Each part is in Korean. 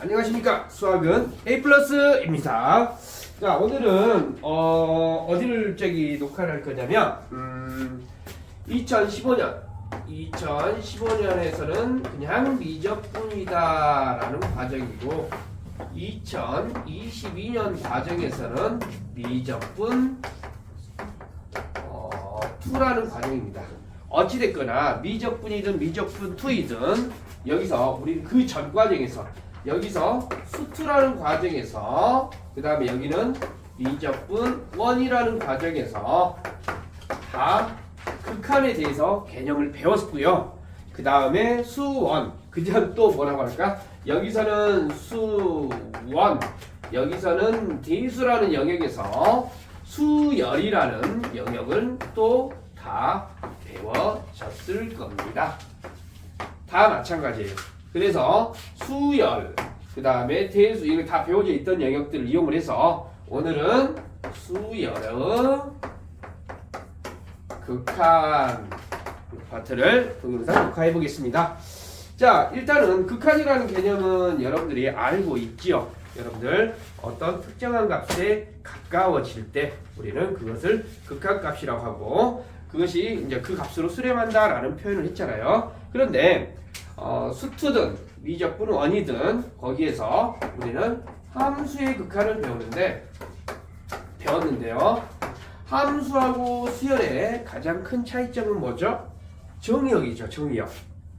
안녕하십니까. 수학은 A 플러스입니다. 자, 오늘은 어디를 녹화를 할 거냐면 2015년에서는 그냥 미적분이다 라는 과정이고 2022년 과정에서는 미적분 2라는 과정입니다. 어찌됐거나 미적분이든 미적분 2이든 여기서 우리는 그 전 과정에서 여기서 수투라는 과정에서 그 다음에 여기는 미적분 1이라는 과정에서 다 극한에 대해서 개념을 배웠고요. 그 다음에 수원 그 전 또 뭐라고 할까? 여기서는 수원 여기서는 대수라는 영역에서 수열이라는 영역을 또 다 배워졌을 겁니다. 다 마찬가지예요. 그래서 수열, 그 다음에 대수 이거 다 배워져 있던 영역들을 이용을 해서 오늘은 수열의 극한 파트를 동영상 녹화해 보겠습니다. 자, 일단은 극한이라는 개념은 여러분들이 알고 있지요. 여러분들 어떤 특정한 값에 가까워질 때 우리는 그것을 극한값이라고 하고 그것이 이제 그 값으로 수렴한다라는 표현을 했잖아요. 그런데 수투든 미적분 1이든 거기에서 우리는 함수의 극한을 배웠는데요. 함수하고 수열의 가장 큰 차이점은 뭐죠? 정의역이죠. 정의역.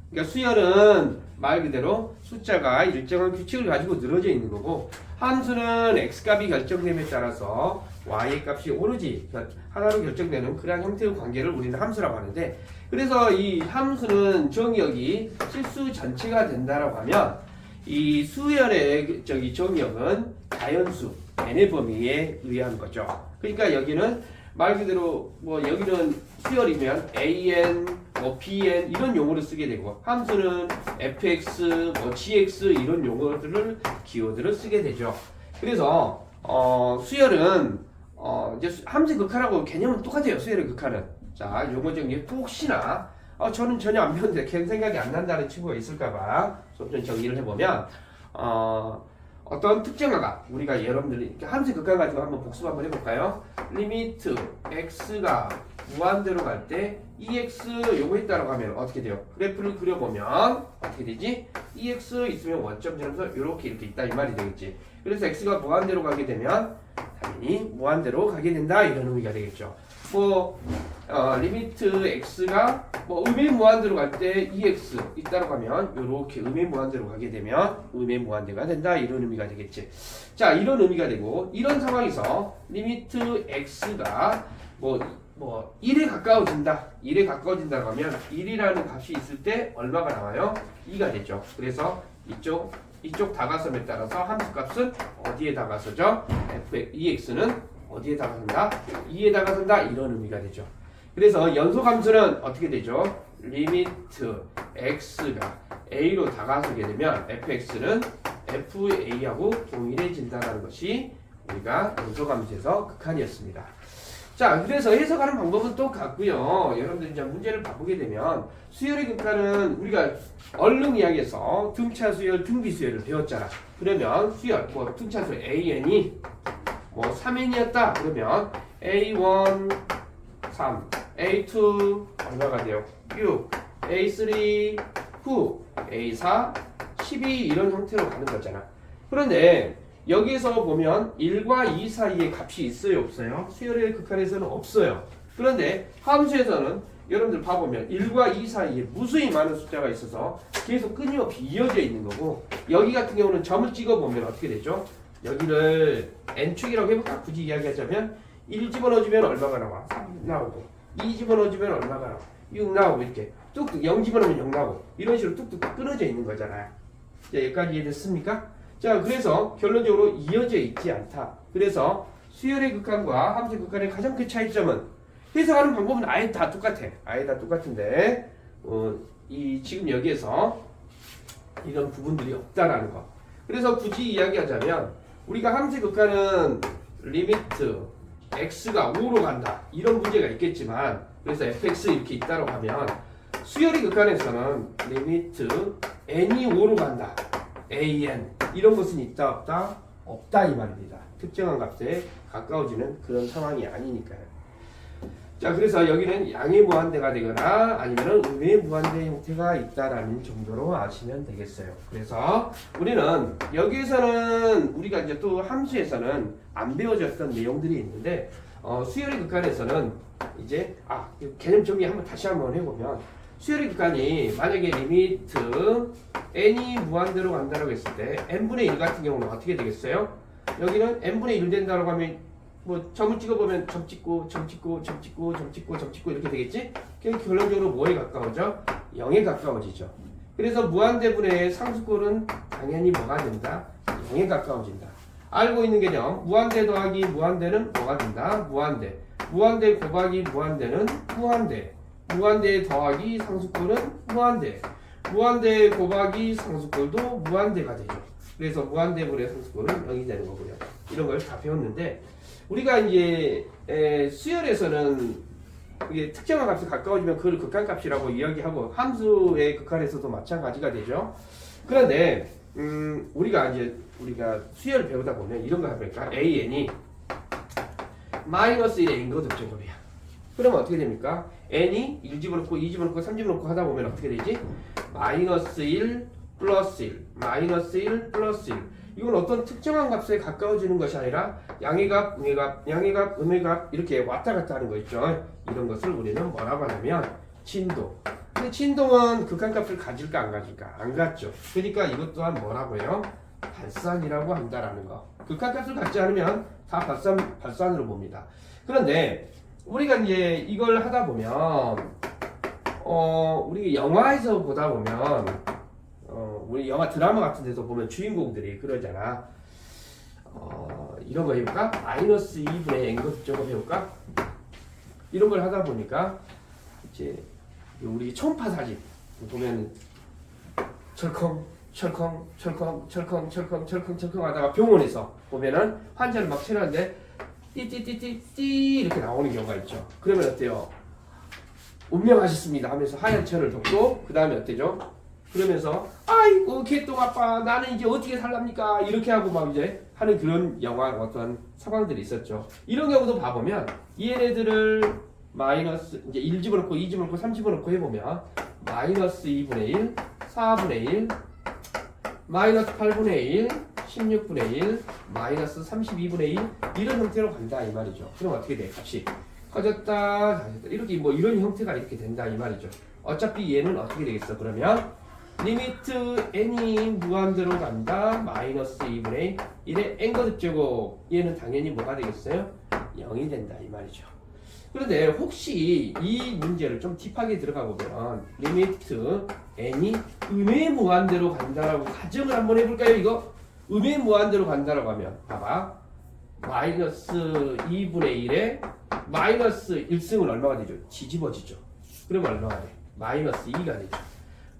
그러니까 수열은 말 그대로 숫자가 일정한 규칙을 가지고 늘어져 있는 거고 함수는 x값이 결정됨에 따라서 y의 값이 오르지 하나로 결정되는 그러한 형태의 관계를 우리는 함수라고 하는데 그래서 이 함수는 정의역이 실수 전체가 된다라고 하면 이 수열의 정의역은 자연수 n의 범위에 의한 거죠. 그러니까 여기는 말 그대로 여기는 수열이면 an, bn 이런 용어를 쓰게 되고 함수는 fx, gx 이런 용어들을 기호들을 쓰게 되죠. 그래서 수열은 이제 함수 극한하고 개념은 똑같아요. 수열의 극한은. 자, 요거 정리 혹시나 저는 전혀 안 배웠는데 걔 생각이 안 난다는 친구가 있을까봐 좀 정리를 해보면 어떤 특정화가 우리가 여러분들이 함수 극한 가지고 한번 복습 한번 해볼까요? 리미트 x가 무한대로 갈 때 ex 요거 있다라고 하면 어떻게 돼요? 그래프를 그려보면 어떻게 되지? ex 있으면 원점 지나면서 이렇게 있다 이 말이 되겠지. 그래서 x가 무한대로 가게 되면 당연히 무한대로 가게 된다 이런 의미가 되겠죠. 리미트 x가 음의 무한대로 갈 때 ex 있다라고 하면 이렇게 음의 무한대로 가게 되면 음의 무한대가 된다 이런 의미가 되겠지. 자, 이런 의미가 되고 이런 상황에서 리미트 x가 1에 가까워진다. 1에 가까워진다고 하면 1이라는 값이 있을 때 얼마가 나와요? 2가 되죠. 그래서 이쪽 다가섬에 따라서 함수 값은 어디에 다가서죠? ex는 어디에 다가선다? 2에 다가선다 이런 의미가 되죠. 그래서 연소함수는 어떻게 되죠? 리미트 x가 a로 다가서게 되면 fx는 fa하고 동일해진다는 것이 우리가 연소함수에서 극한이었습니다. 자, 그래서 해석하는 방법은 똑같고요. 여러분들 이제 문제를 봐보게 되면 수열의 극한은 우리가 얼른 이야기해서 등차 수열, 등비 수열을 배웠잖아. 그러면 수열, 등차 수열 an이 3n이었다. 그러면 a1 3, a2 얼마가 돼요? 6, a3 9, a4 12 이런 형태로 가는 거잖아. 그런데 여기에서 보면 1과 2 사이에 값이 있어요? 없어요? 수열의 극한에서는 없어요. 그런데 함수에서는 여러분들 봐보면 1과 2 사이에 무수히 많은 숫자가 있어서 계속 끊임없이 이어져 있는 거고 여기 같은 경우는 점을 찍어보면 어떻게 되죠? 여기를 n축이라고 해볼까? 굳이 이야기하자면 1 집어넣어주면 얼마가 나와? 3 나오고 2 집어넣어주면 얼마가 나와? 6 나오고 이렇게 뚝뚝 0 집어넣으면 0 나오고 이런 식으로 뚝뚝 끊어져 있는 거잖아요. 자, 여기까지 이해됐습니까? 자, 그래서 결론적으로 이어져 있지 않다. 그래서 수열의 극한과 함수의 극한의 가장 큰 차이점은 해석하는 방법은 아예 다 똑같아. 아예 다 똑같은데 지금 여기에서 이런 부분들이 없다라는 거. 그래서 굳이 이야기하자면 우리가 함수의 극한은 리미트 x가 5로 간다 이런 문제가 있겠지만 그래서 fx 이렇게 있다고 하면 수열의 극한에서는 리미트 n이 5로 간다 an 이런 것은 있다 없다? 없다 이 말입니다. 특정한 값에 가까워지는 그런 상황이 아니니까요. 자, 그래서 여기는 양의 무한대가 되거나 아니면 음의 무한대 형태가 있다라는 정도로 아시면 되겠어요. 그래서 우리는 여기에서는 우리가 이제 또 함수에서는 안 배워졌던 내용들이 있는데 수열의 극한에서는 이제 개념 정리 다시 한번 해보면 수열의 극한이 만약에 리미트 n이 무한대로 간다고 했을 때 n분의 1 같은 경우는 어떻게 되겠어요? 여기는 n분의 1 된다고 하면 뭐 점을 찍어보면 점 찍고 점 찍고 점 찍고 점 찍고 점 찍고 이렇게 되겠지? 그럼 결론적으로 뭐에 가까워져? 0에 가까워지죠. 그래서 무한대분의 상수꼴은 당연히 뭐가 된다? 0에 가까워진다. 알고 있는 개념 무한대 더하기 무한대는 뭐가 된다? 무한대. 무한대 곱하기 무한대는 무한대. 무한대 더하기 상수꼴은 무한대. 무한대 곱하기 상수꼴도 무한대가 되죠. 그래서 무한대분의 상수꼴은 0이 되는 거고요. 이런 걸 다 배웠는데 우리가 이제 수열에서는 이게 특정한 값에 가까워지면 그걸 극한값이라고 이야기하고 함수의 극한에서도 마찬가지가 되죠. 그런데 우리가 수열 배우다 보면 이런 거 해볼까? an이 마이너스 1의 n거 득제곱이야. 그러면 어떻게 됩니까? n이 1 집어넣고 2 집어넣고 3 집어넣고 하다 보면 어떻게 되지? 마이너스 1 플러스 1 마이너스 1 플러스 1 이건 어떤 특정한 값에 가까워지는 것이 아니라 양의 값, 음의 값, 양의 값, 음의 값 이렇게 왔다 갔다 하는 거 있죠. 이런 것을 우리는 뭐라고 하냐면 진동. 근데 진동은 극한값을 가질까 안 가질까? 안 갖죠. 그러니까 이것 또한 뭐라고요? 발산이라고 한다라는 거. 극한값을 갖지 않으면 다 발산으로 봅니다. 그런데 우리가 이제 이걸 하다 보면 우리 영화에서 보다 보면 우리 영화 드라마 같은 데서 보면 주인공들이 그러잖아. 이런 거 해볼까? 마이너스 2분의 n것 저거 해볼까? 이런 걸 하다 보니까 이제 우리 초음파 사진 보면 철컹 철컹 철컹 철컹 철컹 철컹 철컹 하다가 병원에서 보면은 환자를 막 치료하는데 띠띠띠띠띠 이렇게 나오는 경우가 있죠. 그러면 어때요? 운명하셨습니다 하면서 하얀 천을 덮고 그 다음에 어때죠? 그러면서 아이고 개똥 아빠 나는 이제 어떻게 살랍니까 이렇게 하고 막 이제 하는 그런 영화 어떤 상황들이 있었죠. 이런 경우도 봐보면 얘네들을 마이너스 이제 1 집어넣고 2 집어넣고 3 집어넣고 해보면 마이너스 2분의 1 4분의 1 마이너스 8분의 1 16분의 1 마이너스 32분의 1 이런 형태로 간다 이 말이죠. 그럼 어떻게 돼? 값이 커졌다 작아졌다 이렇게 뭐 이런 형태가 이렇게 된다 이 말이죠. 어차피 얘는 어떻게 되겠어? 그러면 리미트 n이 무한대로 간다 마이너스 2분의 1의 n거 제곱 얘는 당연히 뭐가 되겠어요? 0이 된다 이 말이죠. 그런데 혹시 이 문제를 좀 딥하게 들어가 보면 리미트 n이 음의 무한대로 간다라고 가정을 한번 해볼까요? 이거 음의 무한대로 간다라고 하면 봐봐 마이너스 2분의 1에 마이너스 1승은 얼마가 되죠? 뒤집어지죠. 그러면 얼마가 돼? 마이너스 2가 되죠.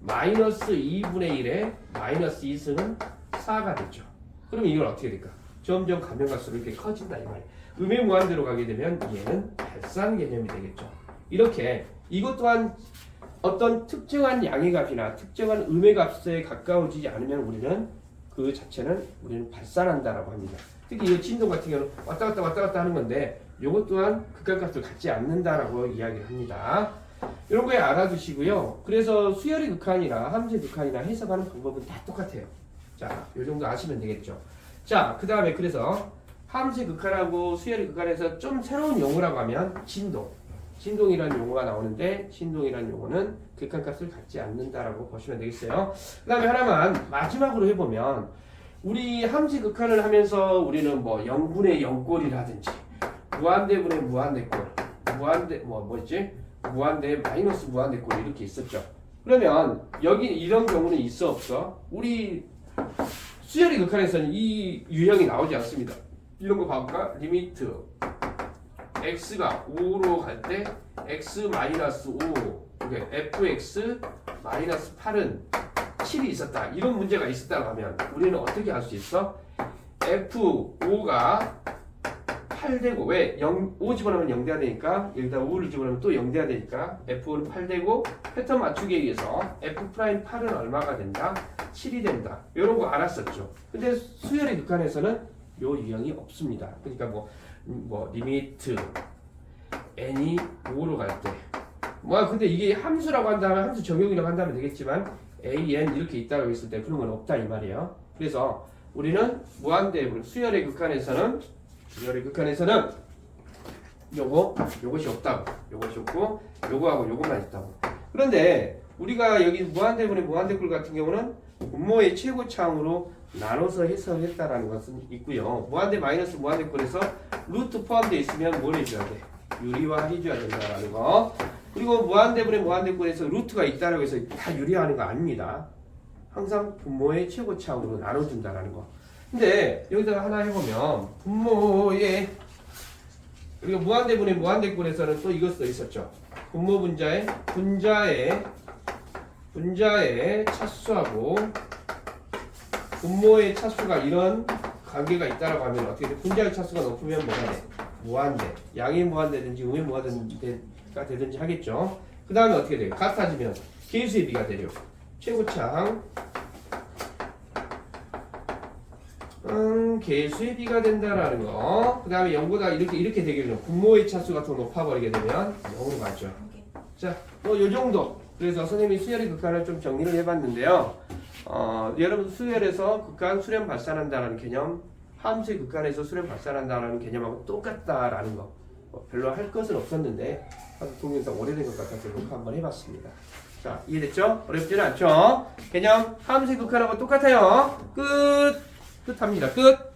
마이너스 2분의 1에 마이너스 2승은 4가 되죠. 그럼 이건 어떻게 될까? 점점 가면 갈수록 이렇게 커진다 이 말이에요. 음의 무한대로 가게 되면 얘는 발산 개념이 되겠죠. 이렇게 이것 또한 어떤 특정한 양의 값이나 특정한 음의 값에 가까워지지 않으면 우리는 그 자체는 우리는 발산한다라고 합니다. 특히 이 진동 같은 경우는 왔다 갔다 하는 건데 이것 또한 극한값을 갖지 않는다라고 이야기를 합니다. 이런 거에 알아두시고요. 그래서 수열의 극한이나 함수의 극한이나 해석하는 방법은 다 똑같아요. 자, 이 정도 아시면 되겠죠. 자, 그 다음에 그래서 함수의 극한하고 수열의 극한에서 좀 새로운 용어라고 하면 진동. 진동이라는 용어가 나오는데 진동이라는 용어는 극한값을 갖지 않는다라고 보시면 되겠어요. 그 다음에 하나만 마지막으로 해보면 우리 함수의 극한을 하면서 우리는 뭐 0분의 0꼴이라든지 무한대분의 무한대꼴 무한대 뭐였지? 무한대 마이너스 무한대꼴 이렇게 있었죠. 그러면 여기 이런 경우는 있어 없어? 우리 수열의 극한에서는 이 유형이 나오지 않습니다. 이런 거 봐볼까? 리미트 x가 5로 갈 때 x 마이너스 5 fx 마이너스 8은 7이 있었다. 이런 문제가 있었다고 하면 우리는 어떻게 할 수 있어? f5가 8되고 왜? 5 집어넣으면 0 돼야 되니까 여기다 5를 집어넣으면 또 0 돼야 되니까 F5는 8되고 패턴 맞추기에 의해서 F'8은 얼마가 된다? 7이 된다. 이런 거 알았었죠. 근데 수열의 극한에서는 요 유형이 없습니다. 그러니까 뭐 리미트 n이 5로 갈 때 근데 이게 함수라고 한다면 함수 적용이라고 한다면 되겠지만 a, n 이렇게 있다고 했을 때 그런 건 없다 이 말이에요. 그래서 우리는 무한대분 수열의 극한에서는 요것이 없다고. 요것이 없고 요거하고 요것만 있다고. 그런데 우리가 여기 무한대분의 무한대꼴 같은 경우는 분모의 최고차항으로 나눠서 해석했다라는 것은 있고요. 무한대 마이너스 무한대꼴에서 루트 포함되어 있으면 뭘 해줘야 돼? 유리화 해줘야 된다라는 거. 그리고 무한대분의 무한대꼴에서 루트가 있다라고 해서 다 유리화하는 거 아닙니다. 항상 분모의 최고차항으로 나눠준다라는 거. 근데 여기다가 하나 해보면 분모의 우리가 무한대분의 무한대꼴에서는 또 이것 써 있었죠. 분모 분자의 차수하고 분모의 차수가 이런 관계가 있다라고 하면 어떻게 돼? 분자의 차수가 높으면 뭐가 돼? 무한대. 양의 무한대든지 음의 무한대가 되든지 하겠죠. 그 다음에 어떻게 돼요? 같아지면 개수의 비가 되려. 최고차항 개수의 비가 된다라는 거. 그 다음에 0보다 이렇게 되겠죠. 분모의 차수가 더 높아버리게 되면 0으로 가죠. 자, 요 정도. 그래서 선생님이 수열의 극한을 좀 정리를 해봤는데요. 여러분 수열에서 극한 수렴 발산한다라는 개념, 함수의 극한에서 수렴 발산한다라는 개념하고 똑같다라는 거. 별로 할 것은 없었는데 동영상 오래된 것 같아서 녹화 한번 해봤습니다. 자, 이해됐죠? 어렵지는 않죠? 개념 함수의 극한하고 똑같아요. 끝 합니다. 끝.